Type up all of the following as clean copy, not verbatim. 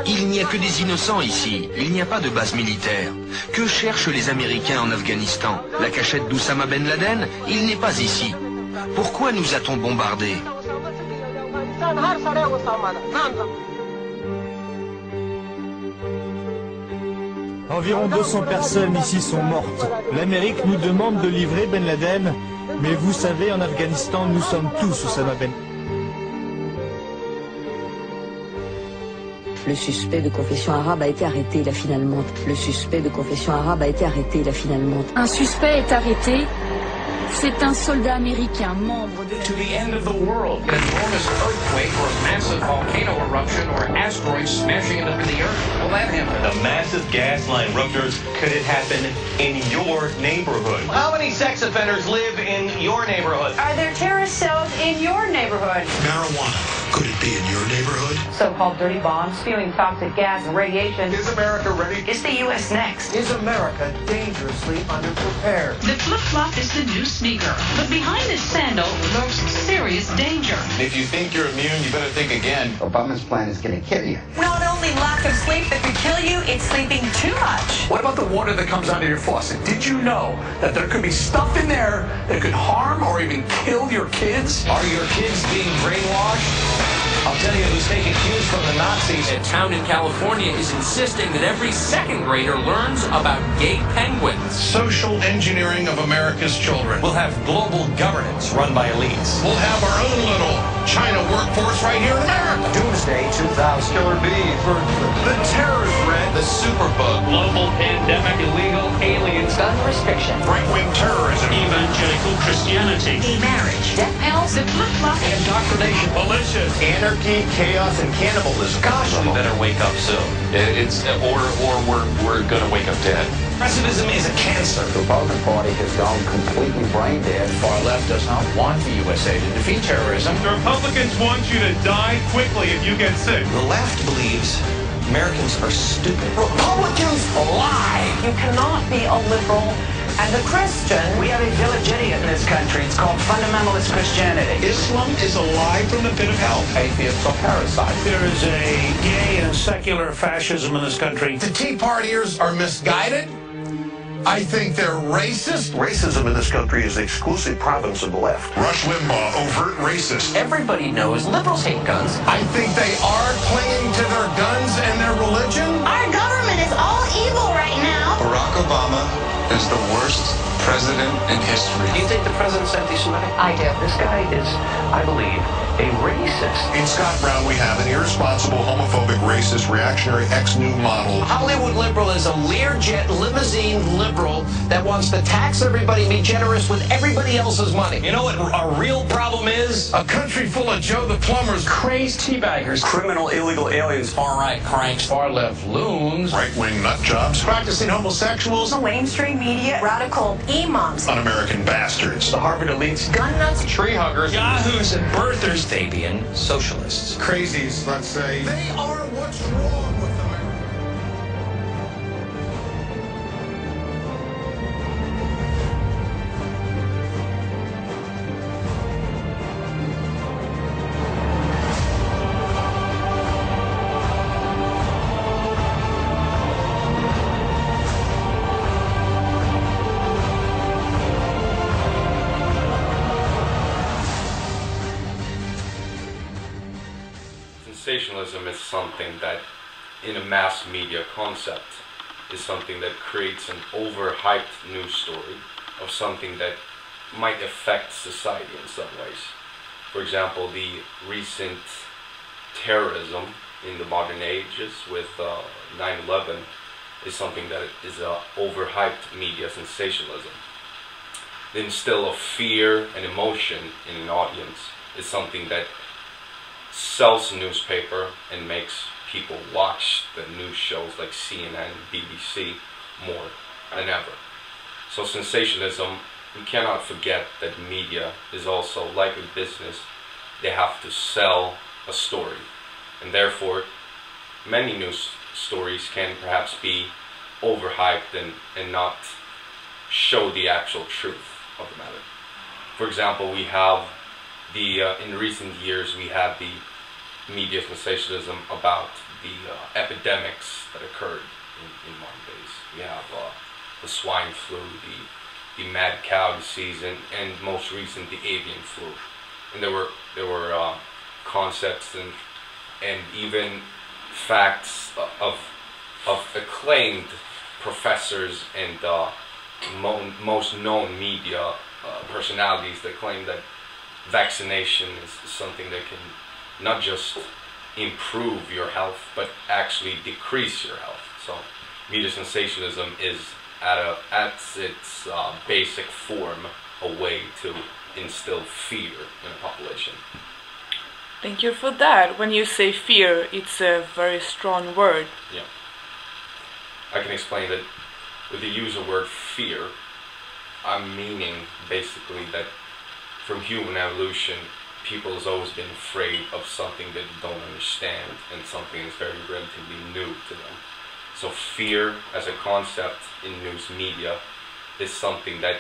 Il n'y a que des innocents ici, il n'y a pas de base militaire. Que cherchent les Américains en Afghanistan? La cachette d'Oussama Ben Laden? Il n'est pas ici. Pourquoi nous a-t-on bombardés? Environ 200 personnes ici sont mortes. L'Amérique nous demande de livrer Ben Laden, mais vous savez, en Afghanistan, nous sommes tous Oussama Ben. Le suspect de confession arabe a été arrêté, il a finalement. Le suspect de confession arabe a été arrêté, il a finalement. Un suspect est arrêté. C'est un soldat américain, membre de... To the end of the world, an enormous earthquake or a massive volcano eruption or asteroid smashing into the earth. Will that happen? The massive gas line ruptures, could it happen in your neighborhood? How many sex offenders live in your neighborhood? Are there terrorist cells in your neighborhood? Marijuana, could it be in your neighborhood? So-called dirty bombs, spewing toxic gas and radiation. Is America ready? Is the U.S. next? Is America dangerously underprepared? The flip-flop is the new sneaker, but behind this sandal lurks serious danger. If you think you're immune, you better think again. Obama's plan is going to kill you. Not only lack of sleep that could kill you, it's sleeping too much. What about the water that comes out of your faucet? Did you know that there could be stuff in there that could harm or even kill your kids? Are your kids being brainwashed? I'll tell you who's taking cues from the Nazis. A town in California is insisting that every second grader learns about gay penguins. Social engineering of America's children. We'll have global governance run by elites. We'll have our own little China workforce right here in America. Doomsday 2000. Killer bees. The terror threat. The superbug. Global pandemic, illegal aliens, Gun restriction. Right-wing terrorism. evangelical Christianity, Gay marriage. Death panels. The flip-flop. indoctrination, Malicious. Anarchy, chaos, and cannibalism. Gosh, we better wake up soon. We're gonna wake up dead. Progressivism is a cancer. The Republican Party has gone completely brain dead. Far left does not want the USA to defeat terrorism. The Republicans want you to die quickly if you get sick. The left believes Americans are stupid. Republicans lie. You cannot be a liberal and a Christian. We have a village idiot in this country. It's called fundamentalist Christianity. Islam is a lie from the pit of hell. Atheists are parasites. There is a gay and secular fascism in this country. The Tea Partiers are misguided. I think they're racist. Racism in this country is the exclusive province of the left. Rush Limbaugh, overt racist. Everybody knows liberals hate guns. I think they are clinging to their guns and their religion. Our government is all evil right now. Barack Obama is the worst president in history. Do you think the president's anti-Semitic? I do. This guy is, I believe, a racist. In Scott Brown, we have an irresponsible, homophobic, racist, reactionary, ex-new model. Hollywood liberal is a Learjet limousine liberal that wants to tax everybody and be generous with everybody else's money. You know what our real problem is? A country full of Joe the Plumbers, Crazed teabaggers, Criminal illegal aliens. far-right cranks, far-left loons, right-wing nut jobs, practicing homosexuals, The mainstream media, radical imams. un-American bastards. the Harvard elites, Gun nuts. tree huggers, Yahoos and birthers. Fabian socialists. Crazies, let's say. They are what's wrong with America. Sensationalism is something that, in a mass media concept, is something that creates an overhyped news story of something that might affect society in some ways. For example, the recent terrorism in the modern ages with 9/11 is something that is overhyped media sensationalism. The instill of fear and emotion in an audience is something that sells newspaper and makes people watch the news shows like CNN, BBC more than ever. So sensationalism, we cannot forget that media is also like a business. They have to sell a story, and therefore many news stories can perhaps be overhyped and not show the actual truth of the matter. For example, we have in recent years we had the media sensationalism about the epidemics that occurred in modern days. We have the swine flu, the mad cow disease, and most recent the avian flu. And there were concepts and even facts of acclaimed professors and most known media personalities that claim that vaccination is something that can not just improve your health but actually decrease your health. So media sensationalism is at its basic form a way to instill fear in a population. Thank you for that. When you say fear, it's a very strong word. Yeah. I can explain that with the use of word fear, I'm meaning basically that from human evolution, people has always been afraid of something that they don't understand and something that's very relatively new to them. So fear as a concept in news media is something that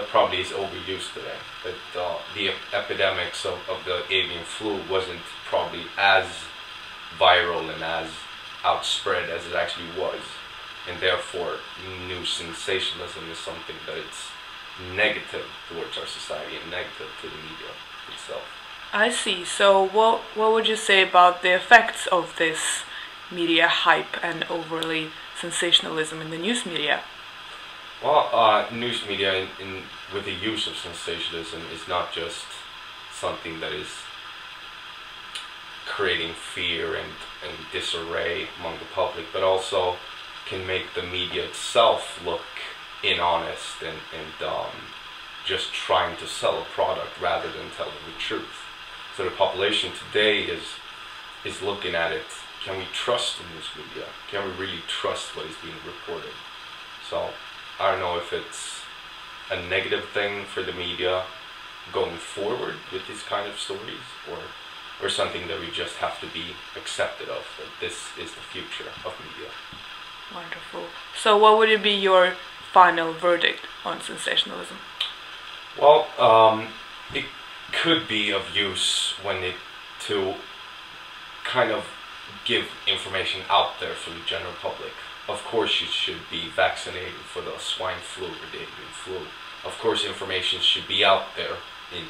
probably is overused today. That the epidemics of the avian flu wasn't probably as viral and as outspread as it actually was. And therefore, news sensationalism is something that it's negative towards our society and negative to the media itself. I see. So what would you say about the effects of this media hype and overly sensationalism in the news media? Well, news media with the use of sensationalism is not just something that is creating fear and disarray among the public, but also can make the media itself look inhonest and just trying to sell a product rather than telling the truth. So the population today is looking at it. Can we trust the news media? Can we really trust what is being reported? So I don't know if it's a negative thing for the media going forward with these kind of stories, or something that we just have to be accepted of, that this is the future of media. Wonderful. So what would be your final verdict on sensationalism? Well, it could be of use to kind of give information out there for the general public. Of course you should be vaccinated for the swine flu or the avian flu. Of course information should be out there in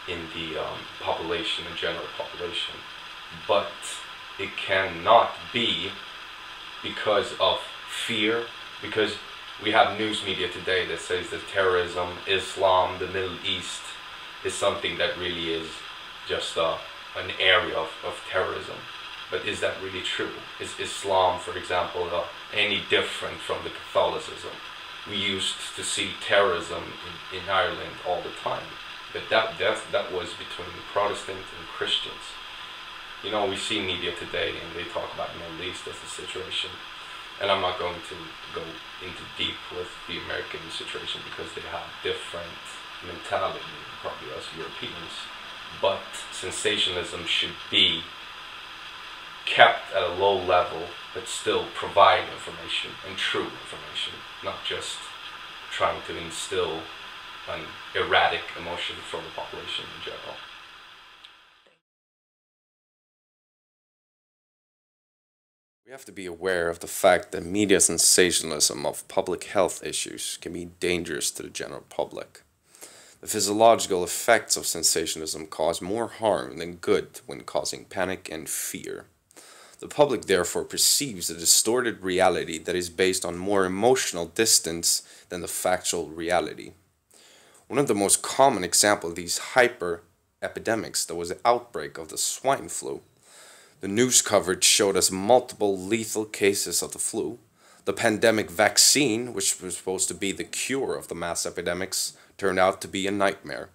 the population, the general population. But it cannot be because of fear, because we have news media today that says that terrorism, Islam, the Middle East is something that really is just an area of terrorism. But is that really true? Is Islam, for example, any different from the Catholicism? We used to see terrorism in Ireland all the time, but that was between Protestants and Christians. You know, we see media today and they talk about the Middle East as the situation. And I'm not going to go into deep with the American situation because they have different mentality, probably us Europeans. But sensationalism should be kept at a low level, but still provide information and true information, not just trying to instill an erratic emotion from the population in general. We have to be aware of the fact that media sensationalism of public health issues can be dangerous to the general public. The physiological effects of sensationalism cause more harm than good when causing panic and fear. The public therefore perceives a distorted reality that is based on more emotional distance than the factual reality. One of the most common examples of these hyper-epidemics that was the outbreak of the swine flu. The news coverage showed us multiple lethal cases of the flu. The pandemic vaccine, which was supposed to be the cure of the mass epidemics, turned out to be a nightmare.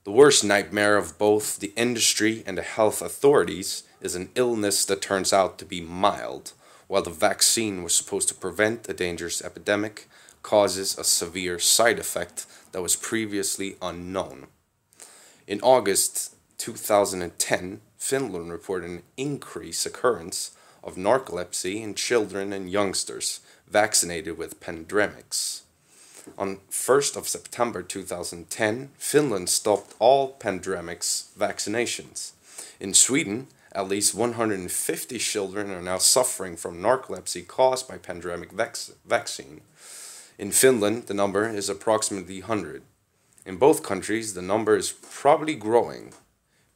The worst nightmare of both the industry and the health authorities is an illness that turns out to be mild, while the vaccine was supposed to prevent a dangerous epidemic, causes a severe side effect that was previously unknown. In August 2010, Finland reported an increased occurrence of narcolepsy in children and youngsters vaccinated with pandemics. On 1st of September 2010, Finland stopped all pandemics vaccinations. In Sweden, At least 150 children are now suffering from narcolepsy caused by pandemic vaccine. In Finland, the number is approximately 100. In both countries, the number is probably growing.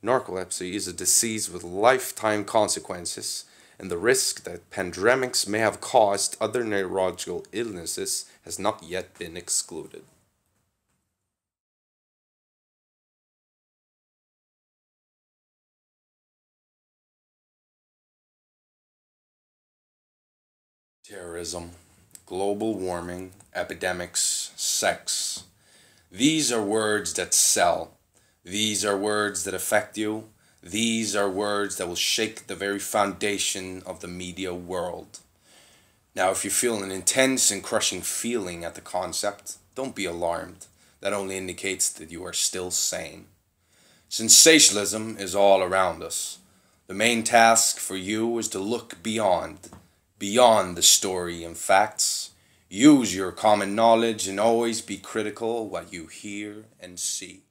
Narcolepsy is a disease with lifetime consequences, and the risk that pandemics may have caused other neurological illnesses has not yet been excluded. Terrorism, global warming, epidemics, sex. These are words that sell. These are words that affect you. These are words that will shake the very foundation of the media world. Now, if you feel an intense and crushing feeling at the concept, don't be alarmed. That only indicates that you are still sane. Sensationalism is all around us. The main task for you is to look beyond the story and facts. Use your common knowledge and always be critical of what you hear and see.